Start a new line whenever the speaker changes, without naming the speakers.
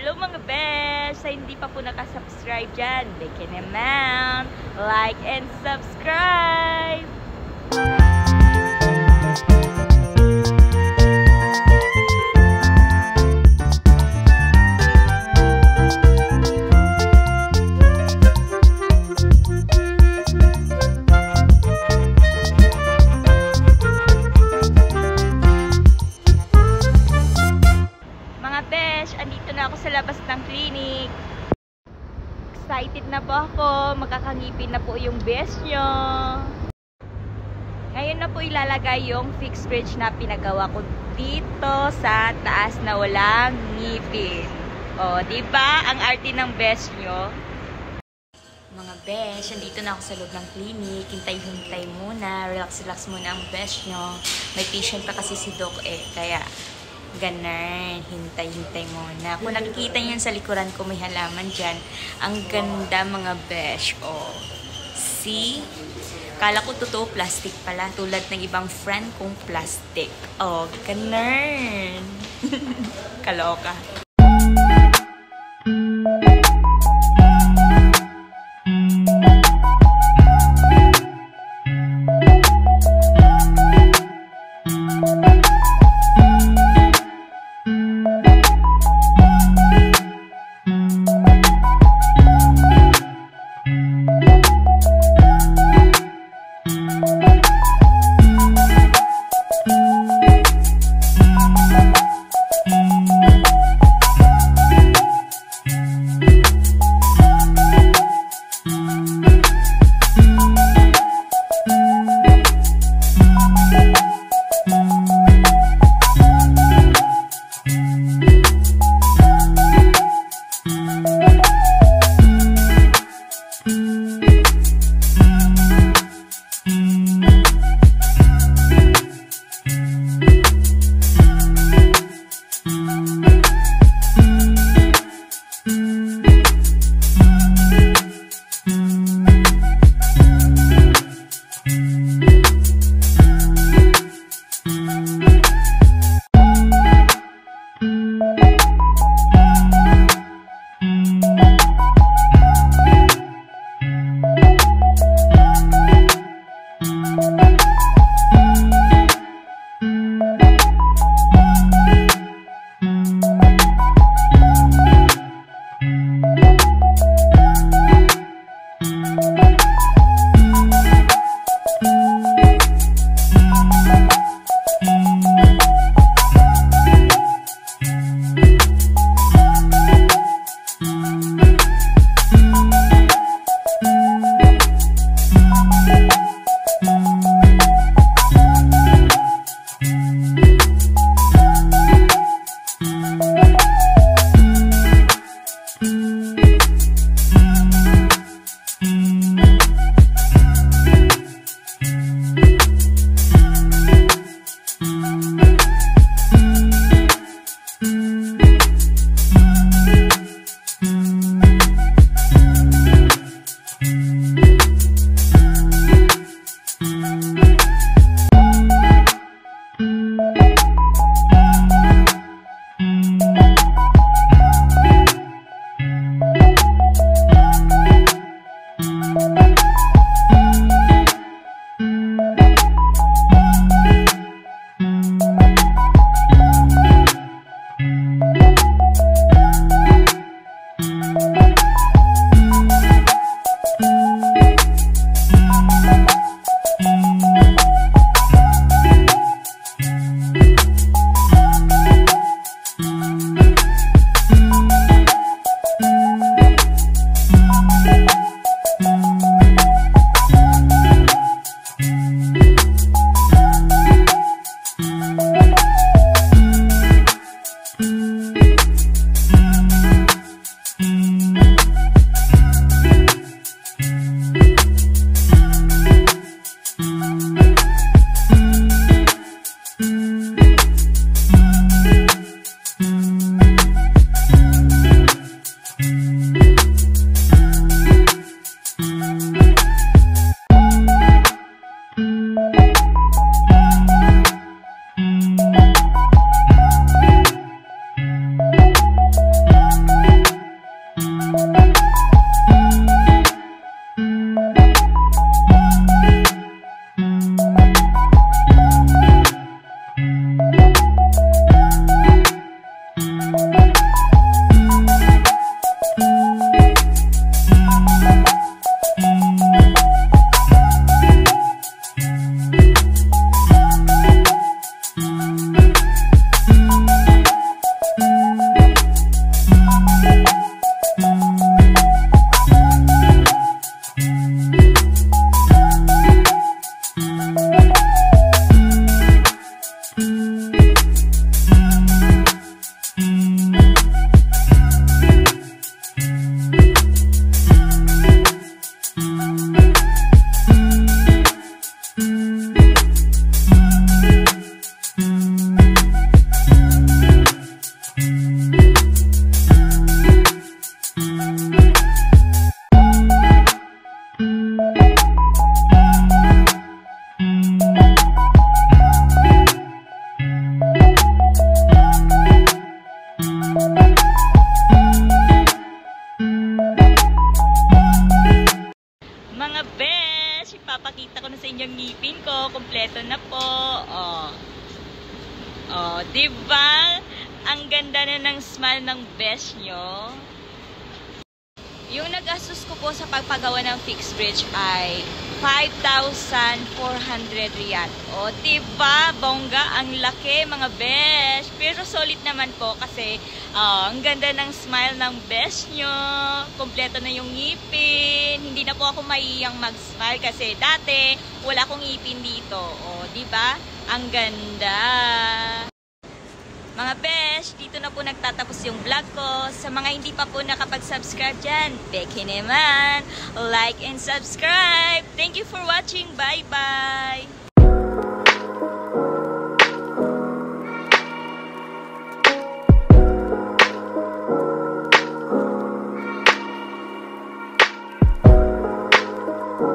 Hello mga besh! Sa hindi pa po nakasubscribe dyan, beke naman, like and subscribe! Andito na ako sa labas ng clinic. Excited na po ako. Makakangipin na po yung best nyo. Ngayon na po ilalagay yung fixed bridge na pinagawa ko dito sa taas na walang ngipin. O, diba? Ang arte ng best nyo. Mga besh, andito na ako sa loob ng clinic. Hintay-hintay muna. Relax-relax muna ang besh nyo. May patient pa kasi si Doc kaya ganun, hintay-hintay muna. Kung nakikita niyo sa likuran ko, may halaman dyan. Ang ganda mga besh. Oh. See? Kala ko totoo plastic pala. Tulad ng ibang friend kong plastic. Oh, ganun. Kaloka. Diba? Ang ganda na ng smile ng besh nyo. Yung nagastos ko po sa pagpagawa ng fixed bridge ay 5,400 riyal. O, diba? Bongga, ang laki mga besh. Pero solid naman po kasi ang ganda ng smile ng besh nyo. Kompleto na yung ngipin. Hindi na po ako maiyang mag-smile kasi dati wala akong ngipin dito. O, diba? Ang ganda. Mga besh, dito na po nagtatapos yung vlog ko. Sa mga hindi pa po nakapag-subscribe dyan, beke naman, like and subscribe. Thank you for watching. Bye-bye!